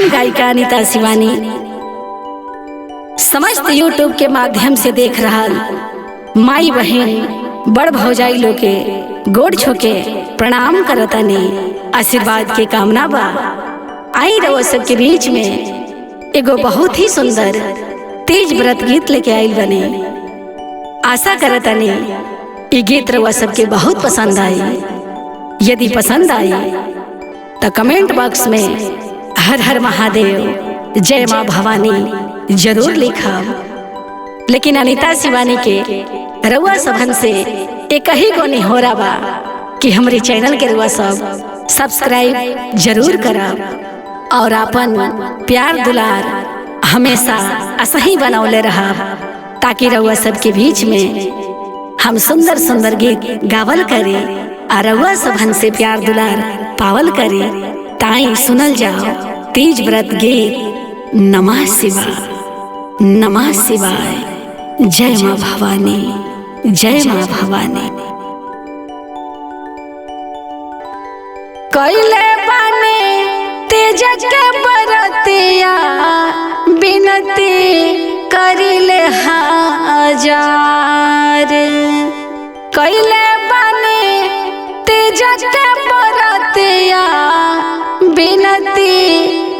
हम गायिका अनीता शिवानी समस्त यूट्यूब के माध्यम से देख रहा माई बहन बड़ भौजाई लोग के गोड़ छुके प्रणाम करतानी आशीर्वाद के कामना बा। आई रहो सबके बीच में एगो बहुत ही सुंदर तेज व्रत गीत लेके आइल बने। आशा करतानी ये गीत रहो सबके बहुत पसंद आई। यदि पसंद आई तो कमेंट बॉक्स में हर हर महादेव जय माँ भवानी जरूर लिखा। लेकिन अनीता शिवानी के रउआ सबन से एक ही गो नहीं हो रहा बा कि हमारे चैनल के रउआ सब सब्सक्राइब जरूर करब और अपन प्यार दुलार हमेशा ऐसा ही बनौले रहा, ताकि रउआ सबके बीच में हम सुंदर सुंदर गीत गावल करे और रउआ सबन से प्यार दुलार पावल करे। ताई सुनल जाओ तेज व्रत गीत नमः शिवाय नमः शिवाय जय माँ भवानी जय माँ भवानी। कैले बने तेज के बरतिया बिनती करिले हजार। कैले बने तेज के बरतिया बिनती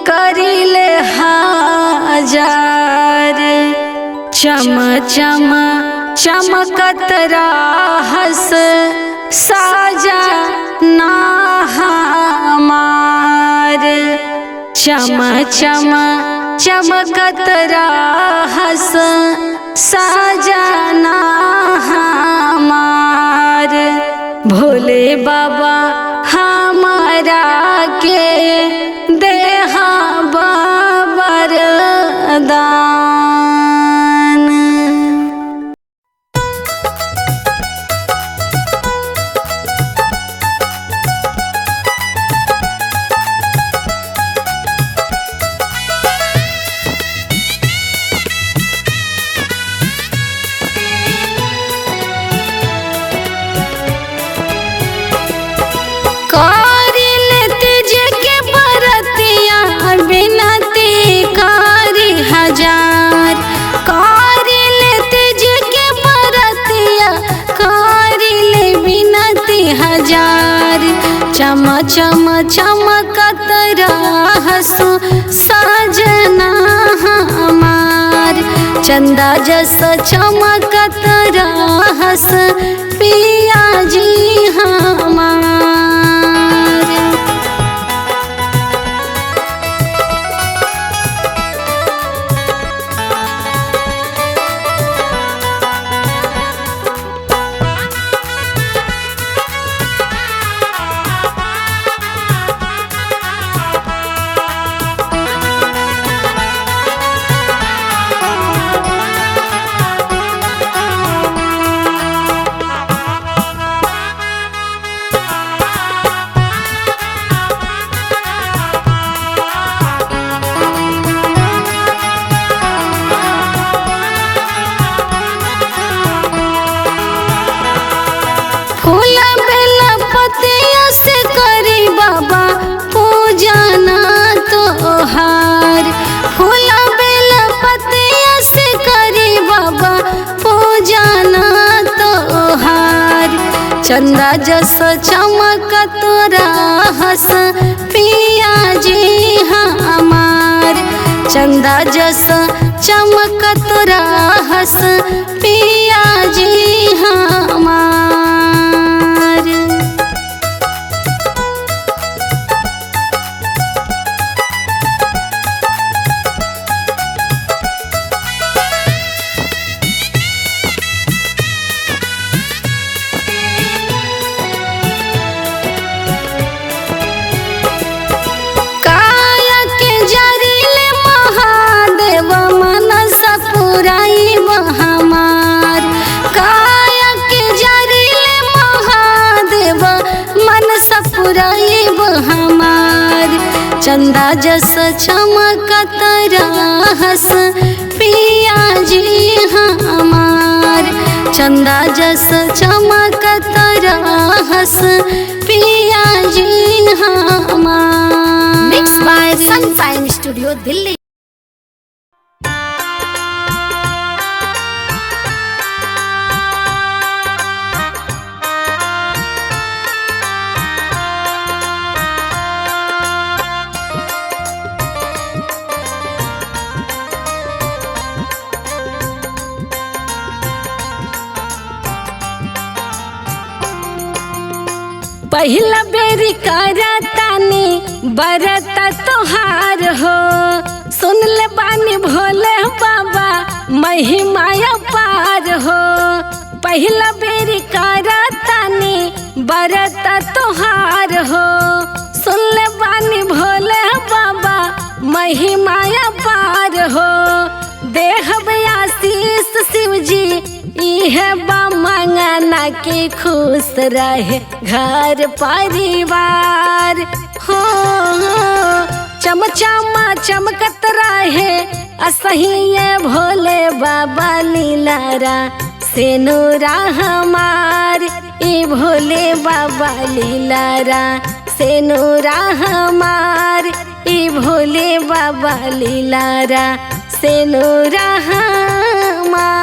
करिले हजार। चम चम चमकत रहस साजा ना हमार। चम चम चमकत रहस साजा ना हमार। भोले बाबा हमारा के देहा वरदान। चम चम चमकत रहस साजना हमार। चंदा जस चमकत रहस पिया जी हमार। चंदा जस चमकत रहस पिया जी हमार। चंदा जस चमकत रहस पिया जी हमार। जस चमकत रहस पिया जी हमार, चंदा जस चमकत रहस पिया जी हमार। Mix by sunshine studio Delhi. पहिला बेरी करतानी बरत तोहार हो, सुन ले बानी भोले बाबा महिमा पार हो। पहिला बेरी करतानी बरत तोहार हो, सुन ले बानी भोले बाबा महिमा पार हो। देहब आशीष शिव जी इहे बा मंगना के खुश रहे घर परिवार हो। चमचमा चमकत रहे असहिए भोले बाबा लीलारा से नूरा हमार, ई भोले बाबा लीलारा से नूरा हमार, ई भोले बाबा लीलारा से नूरा हमार।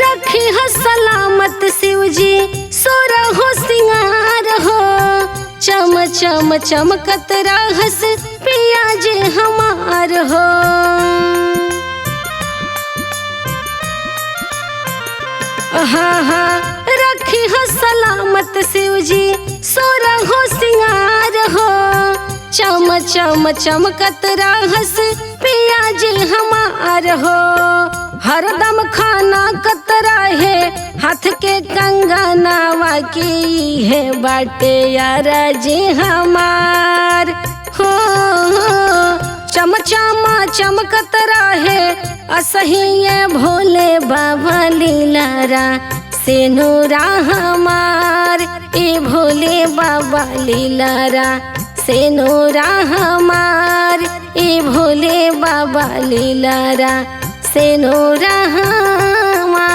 रखी हो सलामत शिव जी सोरा हो सिंगार हो, चम चम चमकत रहस पिया जी हमार हो। हाँ रखी हो सलामत शिव जी सोरा हो सिंगार हो, चम चम चमकत रहस पिया जी हमार हो। हरदम खाना कतरा है हाथ के कंगनावा की है बाटे यार जी हमार हो। चमचमा चमकत रहे असहिए भोले बाबा लीलारा से नूरा हमार, ए भोले बाबा लीलारा से नूरा हमार, ए भोले बाबा लीलारा से नूरा हमार।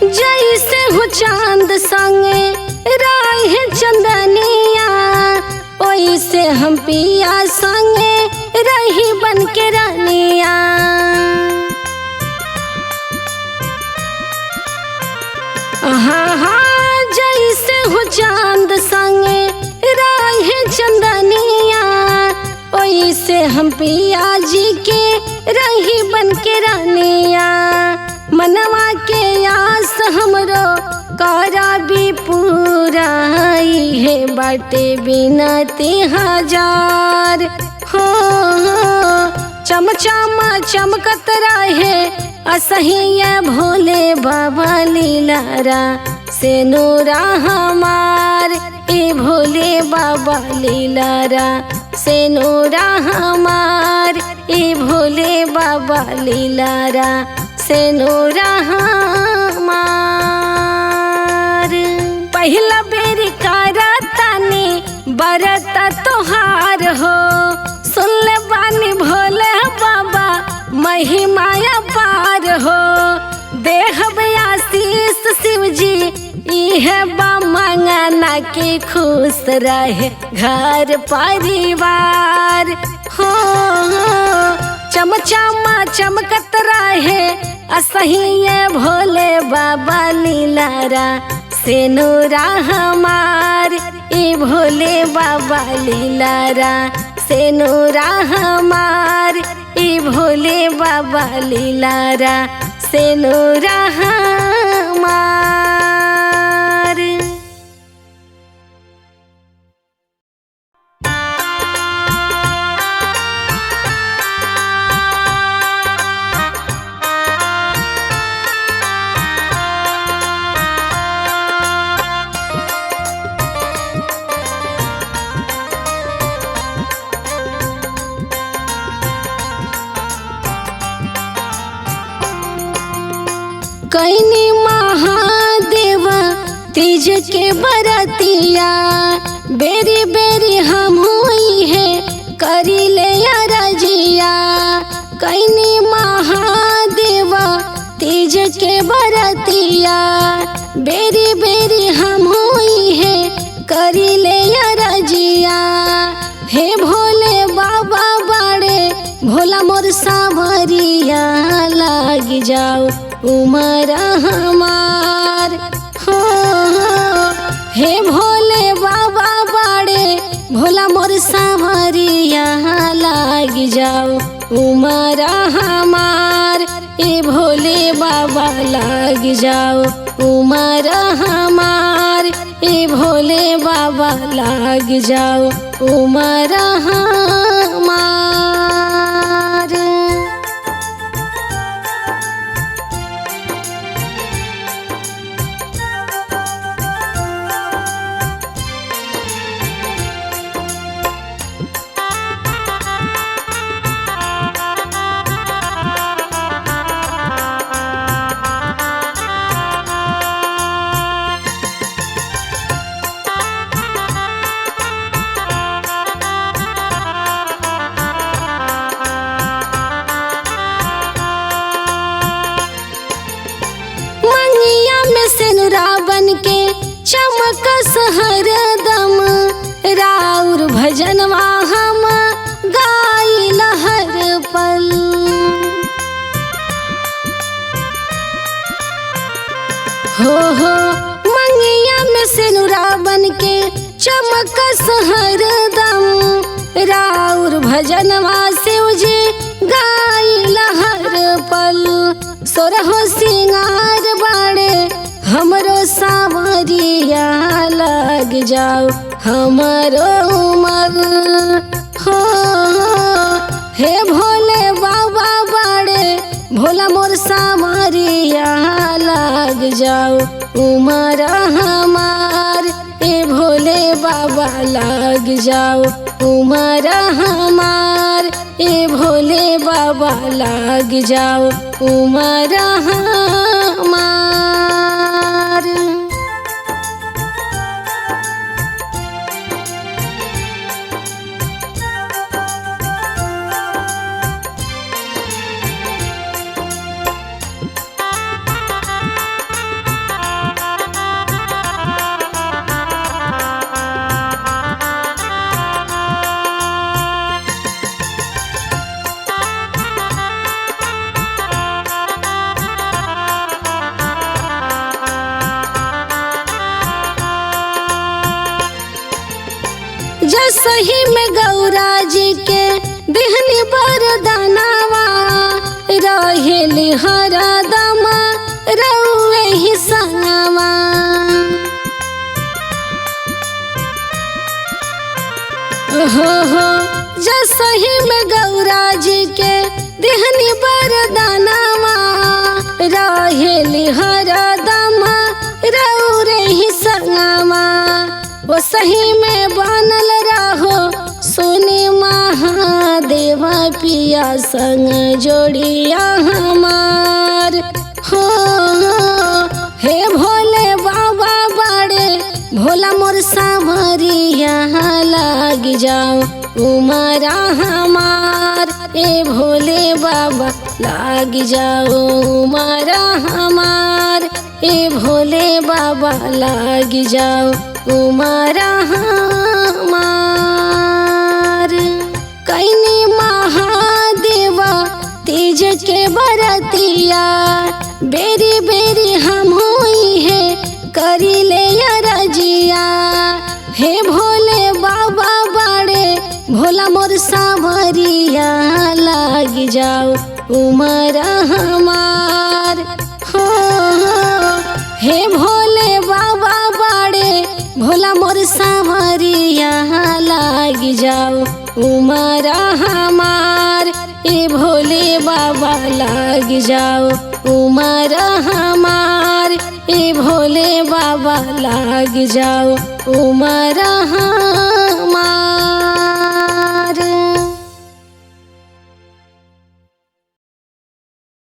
जैसे हो चांद संगे राह चंदनिया, ओइसे हम पिया संगे रही बन के रानिया। हाँ जैसे हो चांद संगे राह चंदनिया, ओइसे हम पिया जी के रही बन के रानिया। मनवा के आस हमरो करा भी पूरा है बाटे बिनती हजार हो। चमचमा चमकत रहे असहिए भोले बाबा लीलारा से नूरा हमार, ए भोले बाबा लीलारा से नूरा हमार, ए भोले बाबा लीलारा से नूरा हमार। पहिला बेरी करतानी बरत तोहार हो, सुन ले बानी भोले बाबा महिमाया पार हो देहब आशीष शिव जी इह बा मंगना के खुश रहे घर परिवार हो चमचमा चमकत रहे असहिए भोले बाबा लीलारा सेनुरा हमार ए भोले बाबा लीलारा सेनुरा हमार ए भोले बाबा लीलारा सेनुरा हमार। कैनी महादेव तीज के बरतिया बेरी बेरी हम हुई है करी ले रजिया कैनी महादेव तीज के बरतिया बेरी बेरी हम हुई है करी ले रजिया हे भोले बाबा बड़े भोला मोर सावरिया लाग जाओ उमर हमार हो हे भोले बाबा बड़े भोला मोर सावरिया लाग जाओ उमर हमार ए भोले बाबा लाग जाओ उमर हमार ए भोले बाबा लाग जाओ उमर हमार। बन के चमकस हरदम राउर भजनवा हम गाइल हर पल हो मंगिया में सिनुरा बन के चमकस हरदम राउर भजनवा शिव जी गाइल हर पल सोरहो सिंगार बाड़े हमरो सावरिया लग जाओ हमरो उमर हो हे भोले बाबा बड़े भोला मोर सावरिया लग जाओ उमर हमार ए भोले बाबा लग जाओ उमर हमार ए भोले बाबा लग जाओ उमर हमार। जसही में गौरा जी के दिहनी बरदानावा रहेली हरदम रउए ही संगवा हो जसही में गौरा जी के दिहनी बरदानावा रहेली हरदम रउए ही संगवा वो सही में बनल रहो सुनी महादेव पिया संग जोड़िया हमार हो हे भोले बाबा बड़े भोला मोर सावरिया लाग जाओ उमरा हमार ए भोले बाबा लाग जाओ उमर हमार, ए भोले बाबा लाग जाओ उमर हमार। कैनी महादेवा तेज के बरतिया, बेरी बेरी हम हुई है करी ले रजिया। हे भोले बाबा बाड़े भोला मोर सावरिया, लाग जाओ उमर हमार। हो हे भोले बाबा बाड़े भोला मोर सावरिया, लाग जाओ उमर हमार, ए भोले बाबा लाग जाओ उमर हमार, ए भोले बाबा लाग जाओ उमर हमार।